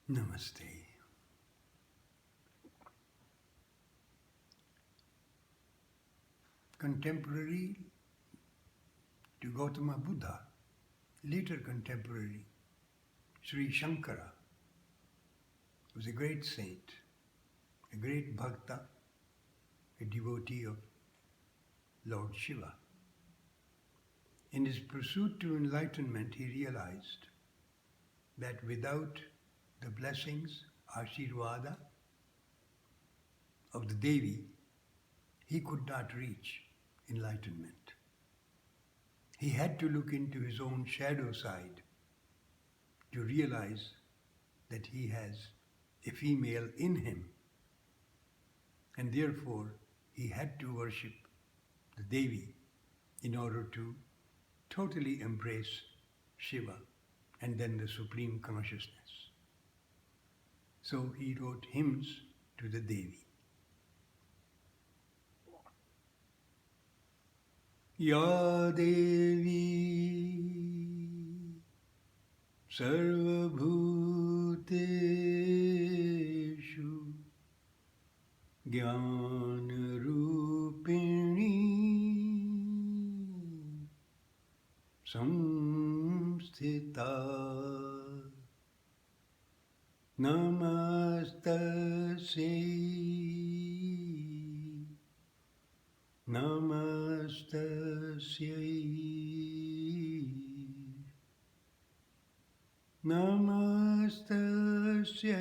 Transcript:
Namaste. Contemporary to Gautama Buddha, later contemporary, Sri Shankara was a great saint, a great bhakta, a devotee of Lord Shiva. In his pursuit to enlightenment, he realized that without the blessings, Ashirvada, of the Devi, he could not reach enlightenment. He had to look into his own shadow side to realize that he has a female in him, and therefore he had to worship the Devi in order to totally embrace Shiva and then the Supreme Consciousness. So he wrote hymns to the Devi. Ya Devi Sarvabhuteshu Jnana Rupini Samsthita Namastasya Namastasya Namastasya